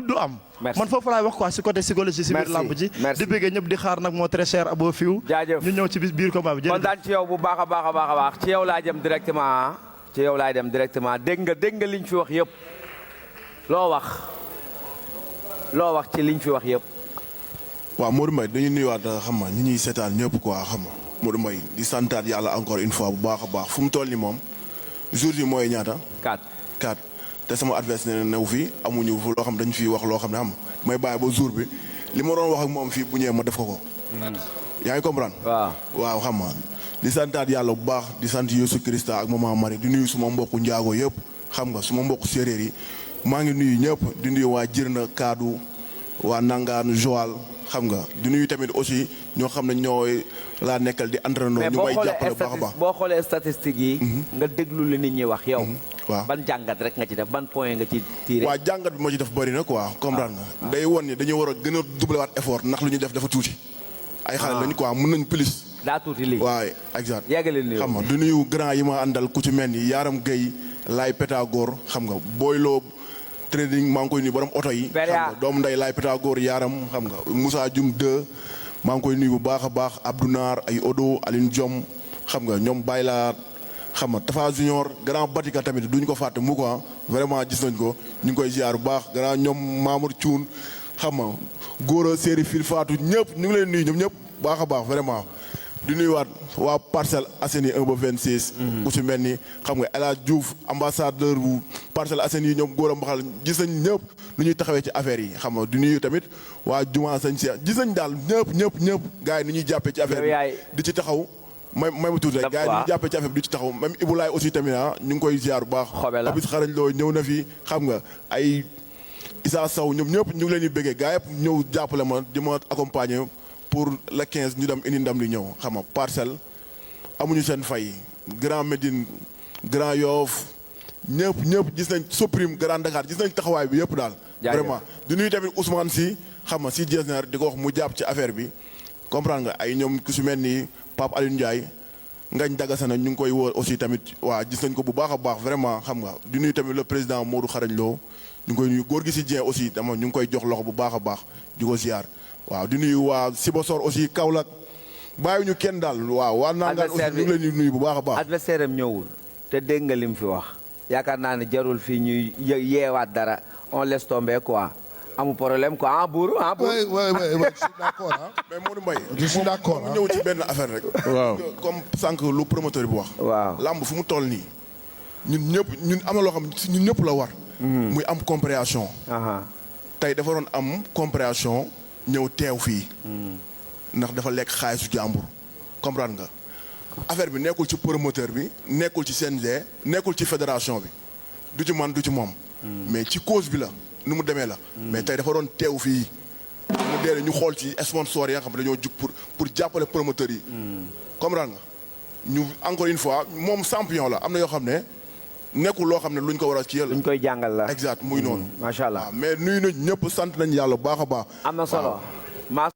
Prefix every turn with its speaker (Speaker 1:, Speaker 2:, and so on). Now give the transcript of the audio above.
Speaker 1: du am. man foofu laay wax quoi si côté psychologie si biir lamb ji. di bëggee ñëpp di xaar nag moo très cher Abo Fiw.
Speaker 2: jaajëf
Speaker 1: ñu ñëw ci biir combat bi.
Speaker 2: kontaan ci yow bu baax a baax a baax a baax ci yow laa jëm directement ci yow laay dem directement dégg nga liñ fi wax yëpp loo wax ci liñ fi wax yëpp.
Speaker 3: waaw Modou Mbaye dañuy nuyuwaat xam nga ñi ñuy seetaan ñëpp quoi xam nga Modou Mbaye di santaat yàlla encore une fois bu baax a baax fu mu toll nii moom jour yi mooy ñaata. 4 te sama adversaire new fii amuñu loo xam dañu fiy wax loo xam ne xam may bàyyi ba jour bi li ma doon wax ak moom fii bu ñëwee ma def ko. yaa ngi comprendre. waaw xam nga di santaat yàlla bu baax di sant Yesu Christa ak maman Marie di nuyu suma mbokku njaago yëpp xam nga suma mbokku séeréer yi maa ngi nuyu ñëpp di nuyu waa Jirna Kaddu waa Nangaan Joal xam nga di nuyu tamit aussi ñoo xam ne ñooy laa nekkal di entraîneur ñu may jàppale baax a baax
Speaker 2: boo xoolee statistiques yi. nga déglu li nit ñi wax yow.
Speaker 3: waaw
Speaker 2: ban jàngat rek nga ci def ban point nga ci tiré.
Speaker 3: waaw jàngat bi ma ci def bëri na quoi comprendre nga. day won ni dañu war a gën a doubler waat effort ndax lu ñu def dafa tuuti. ay xale lañu quoi mën nañ plus.
Speaker 2: daa tuuti lii
Speaker 3: waaw exact
Speaker 2: yàggale nuyu
Speaker 3: xam nga du nuyu grand yi ma àndal ku ci mel ni Yaram Gueye Laay Pétagore xam nga Boylo trading maa ngi koy nuyu borom oto yi. xam nga doomu nday Laay Pétagore Yaram xam nga Moussa Dioum 2 maa ngi koy nuyu bu baax a baax Abdou Naar ay Odo Aline Diom xam nga ñoom Bayla xam nga Tafa Junior grand Batika tamit duñ ko fàtte mu ko vraiment gis nañ ko ñu ngi koy ziar bu baax grand ñoom Mamour Thioune xam nga góor a séeri fil Fatou ñëpp ñu ngi leen nuyu ñoom ñëpp baax a baax vraiment. di nuyuwaat waa Parcelles Assainies 1 ba 26. ku ci mel ni xam nga El Hadj Diouf ambassadeur bu Parcelles Assainies yi ñoom góor a mbaxal gis nañ ñëpp lu ñuy taxawee ci affaire yi xam nga di nuyu tamit waa Juma Sañ si gis nañ daal ñëpp gars yi ni ñuy jàppee ci affaire bi di ci taxaw. may ma tuuti rek gars yi ni ñuy jàppee ci affaire bi di ci taxaw même Ibulaay aussi tamit ñu ngi koy ziar bu baax. Abis xarañ loo ñëw na fi xam nga ay Issa Sow ñoom ñëpp ñu ngi leen di bëggee gars yëpp ñëw jàppale ma di ma accompagner. pour le 15 ñu dem indi ndam li ñëw xam nga Parcelles amuñu seen fay Grand Médine Grand Yoff ñëpp gis nañ Soprim Grand Dakar gis nañ taxawaay bi yëpp daal. vraiment di nuyu tamit Ousmane si xam nga si Diasner di ko wax mu jàpp ci affaire bi comprendre nga ay ñoom ku si mel ni Pape Alioune Ndiaye Ngañ Dagasana ñu ngi koy woo aussi tamit waa gis nañ ko bu baax a baax vraiment xam nga di nuyu tamit le président Modou Xarañ Lo ñu ngi koy nuyu góor gi si Dieng aussi dama ñu ngi koy jox loxo bu baax a baax di ko ziar. waaw di nuyu waa Sibassor aussi Kaolack bàyyiwuñu kenn daal waaw waa Nangaan aussi ñu ngi leen di nuyu bu baax a baax.
Speaker 2: adversaire am ñëwul te dégg nga lim fi wax yaakaar naa ne jarul fii ñuy yeewaat dara on laisse tomber quoi amul problème quoi ah buuru ah buuru.
Speaker 4: oui je suis d'accord
Speaker 3: mais Modou Mbaye.
Speaker 4: je suis d'accord
Speaker 3: ñëw ci benn affaire rek.
Speaker 4: waaw
Speaker 3: comme sànq lu promoteur bi wax.
Speaker 2: waaw
Speaker 3: lamb fu mu toll nii ñun am na loo xam ñun ñëpp la war. muy am compréhension. tey dafa doon am compréhension. ñëw teew fii ndax dafa lekk xaalisu jàmbur comprendre nga affaire bi nekkul ci promoteur bi nekkul ci CNG nekkul ci fédération bi du ci man du ci moom mais ci cause bi la nu mu demee la mais tey dafa doon teew fii mu deele ñu xool ci sponsor yi nga xam ne dañoo jug pour jàppale promoteurs yi comprendre nga ñu encore une fois moom champion la am na yoo xam ne nekkul loo xam ne luñ ko war a ci yàlla.
Speaker 2: luñ koy jàngal la.
Speaker 3: exact muy noonu.
Speaker 2: macha allah
Speaker 3: mais nuyu nañ ñëpp sant nañ yàlla bu baax a baax.
Speaker 2: am na solo.